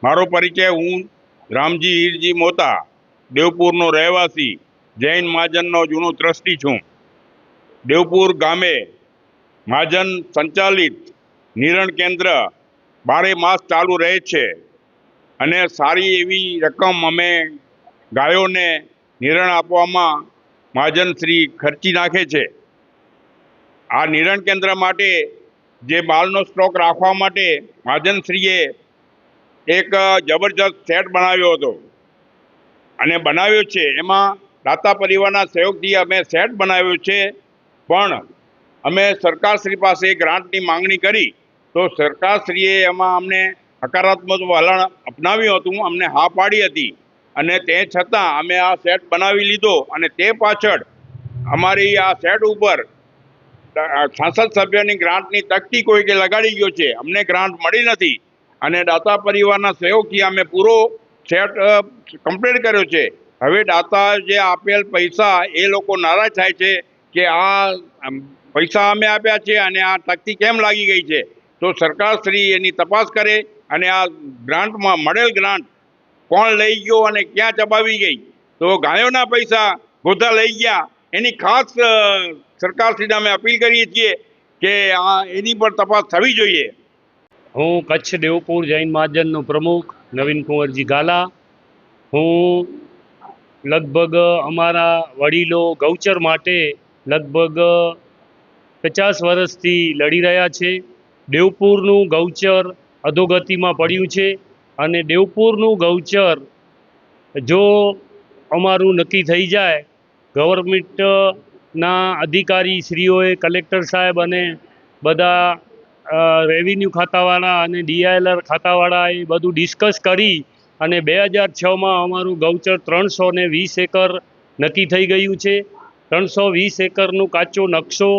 મારો પરિચય, હું રામજી હીરજી મોતા, દેવપુરનો રહેવાસી, જૈન મહાજનનો જૂનો ટ્રસ્ટી છું. દેવપુર ગામે મહાજન સંચાલિત નિરણ કેન્દ્ર 12 માસ ચાલુ રહે છે અને સારી એવી રકમ અમે ગાયોને નિરણ આપવામાં મહાજન શ્રી ખર્ચી નાખે છે. આ નિરણ કેન્દ્ર માટે જે માલનો સ્ટોક રાખવા માટે મહાજનશ્રીએ એક જબરજસ્ત સેટ બનાવ્યો હતો અને બનાવ્યો છે. એમાં દાતા પરિવારના સહયોગથી અમે સેટ બનાવ્યો છે, પણ અમે સરકારશ્રી પાસે ગ્રાન્ટની માંગણી કરી તો સરકારશ્રીએ એમાં અમને હકારાત્મક વલણ અપનાવ્યું હતું, અમને હા પાડી હતી અને તે છતાં અમે આ સેટ બનાવી લીધો અને તે પાછળ અમારી આ સેટ ઉપર સાંસદ સભ્યની ગ્રાન્ટની તકતી કોઈકે લગાડી ગયો છે. અમને ગ્રાન્ટ મળી નથી અને દાતા પરિવારના સહયોગથી અમે પૂરો સેટ કમ્પ્લીટ કર્યો છે. હવે દાતા જે આપેલ પૈસા એ લોકો નારાજ થાય છે કે આ પૈસા અમે આપ્યા છે અને આ તકતી કેમ લાગી ગઈ છે. તો સરકારશ્રી એની તપાસ કરે અને આ ગ્રાન્ટમાં મળેલ ગ્રાન્ટ કોણ લઈ ગયો અને ક્યાં ચબાવી ગઈ. તો ગાયોના પૈસા ગોધા લઈ ગયા એની ખાસ સરકારશ્રીને અમે અપીલ કરીએ છીએ કે આ એની પર તપાસ થવી જોઈએ. હું કચ્છ દેવપુર જૈન મહાજનનો પ્રમુખ નવીન કુંવરજી ગાલા. હું લગભગ અમારા વડીલો ગૌચર માટે લગભગ 50 વર્ષથી લડી રહ્યા છે. દેવપુરનું ગૌચર અધોગતિમાં પડ્યું છે અને દેવપુરનું ગૌચર જો અમારું નક્કી થઈ જાય, ગવર્મેન્ટના અધિકારી શ્રીઓએ, કલેક્ટર સાહેબ અને બધા રેવન્યુ ખાતાવાળા અને DILR ખાતાવાળા એ બધું ડિસ્કસ કરી અને 2006માં અમારું ગૌચર 320 એકર નક્કી થઈ ગયું છે. 320 એકરનું કાચો નકશો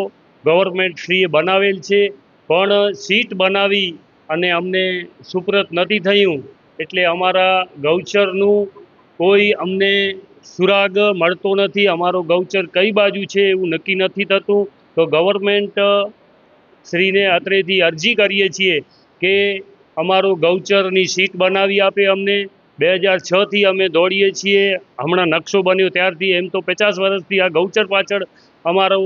ગવર્મેન્ટશ્રીએ બનાવેલ છે, પણ સીટ બનાવી અને અમને સુપ્રત નથી થયું, એટલે અમારા ગૌચરનું કોઈ અમને સુરાગ મળતો નથી. અમારો ગૌચર કઈ બાજુ છે એવું નક્કી નથી થતું. તો ગવર્મેન્ટ શ્રીને અત્રેથી અરજી કરીએ છીએ કે અમારો ગૌચરની સીટ બનાવી આપે અમને. 2006થી અમે દોડીએ છીએ, હમણાં નકશો બન્યો ત્યારથી. એમ તો 50 વર્ષથી આ ગૌચર પાછળ અમારો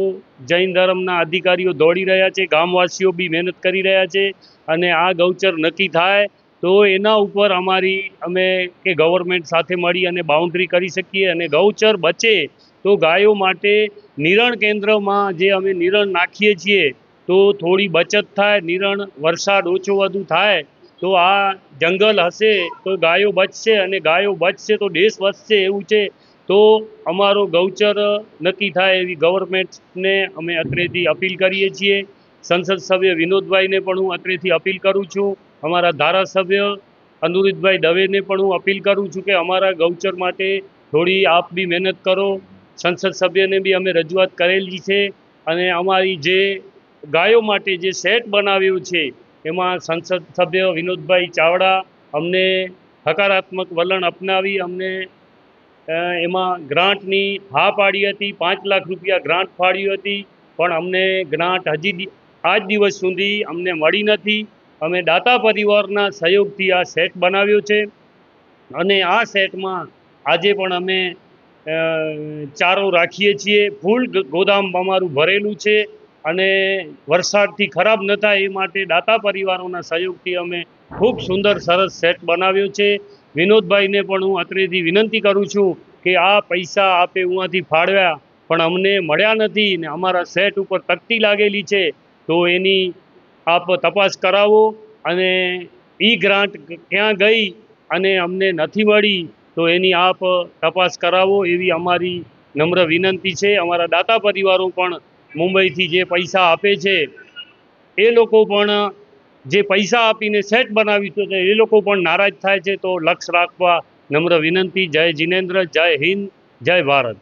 જૈન ધર્મના અધિકારીઓ દોડી રહ્યા છે, ગામવાસીઓ બી મહેનત કરી રહ્યા છે અને આ ગૌચર નક્કી થાય તો એના ઉપર અમે કે ગવર્મેન્ટ સાથે મળી અને બાઉન્ડ્રી કરી શકીએ અને ગૌચર બચે તો ગાયો માટે નિરણ કેન્દ્રમાં જે અમે નિરણ નાખીએ છીએ તો થોડી બચત થાય. નિરણ વરસાદ ઓછો વધુ થાય તો આ જંગલ હશે તો ગાયો બચશે અને ગાયો બચશે તો દેશ વધશે. એવું છે તો અમારો ગૌચર નક્કી થાય એવી ગવર્મેન્ટને અમે અત્રેથી અપીલ કરીએ છીએ. સંસદ સભ્ય વિનોદભાઈને પણ હું અત્રેથી અપીલ કરું છું. અમારા ધારાસભ્ય અનુરીતભાઈ દવેને પણ હું અપીલ કરું છું કે અમારા ગૌચર માટે થોડી આપ બી મહેનત કરો. સંસદ સભ્યને બી અમે રજૂઆત કરેલી છે અને અમારી જે ગાયો માટે જે સેટ બનાવ્યું છે એમાં સંસદ સભ્ય વિનોદભાઈ ચાવડા અમને હકારાત્મક વલણ અપનાવી અમને એમાં ગ્રાન્ટની હા પાડી હતી. 5 લાખ રૂપિયા ગ્રાન્ટ ફાળવી હતી, પણ અમને ગ્રાન્ટ હજી આજ દિવસ સુધી અમને મળી નથી. અમે દાતા પરિવારના સહયોગથી આ સેટ બનાવ્યો છે અને આ સેટમાં આજે પણ અમે ચારો રાખીએ છીએ. ફૂલ ગોદામ અમારું ભરેલું છે અને વરસાદથી ખરાબ ન થાય એ માટે દાતા પરિવારોના સહયોગથી અમે ખૂબ સુંદર સરસ સેટ બનાવ્યો છે. વિનોદભાઈને પણ હું અત્રેથી વિનંતી કરું છું કે આ પૈસા આપે ઉहाँથી ફાળવ્યા પણ અમને મળ્યા નથી ને અમારા સેટ ઉપર તકતી લાગેલી છે, તો એની આપ તપાસ કરાવો અને ગ્રાન્ટ ક્યાં ગઈ અને અમને નથી મળી તો એની આપ તપાસ કરાવો એવી અમારી નમ્ર વિનંતી છે. અમારા દાતા પરિવારો પણ મુંબઈથી જે પૈસા આપે છે એ લોકો પણ જે પૈસા આપીને સેટ બનાવ્યું છે એ લોકો પણ નારાજ થાય છે, તો લક્ષ રાખવા નમ્ર વિનંતી. જય જિનેન્દ્ર, જય હિન્દ, જય ભારત.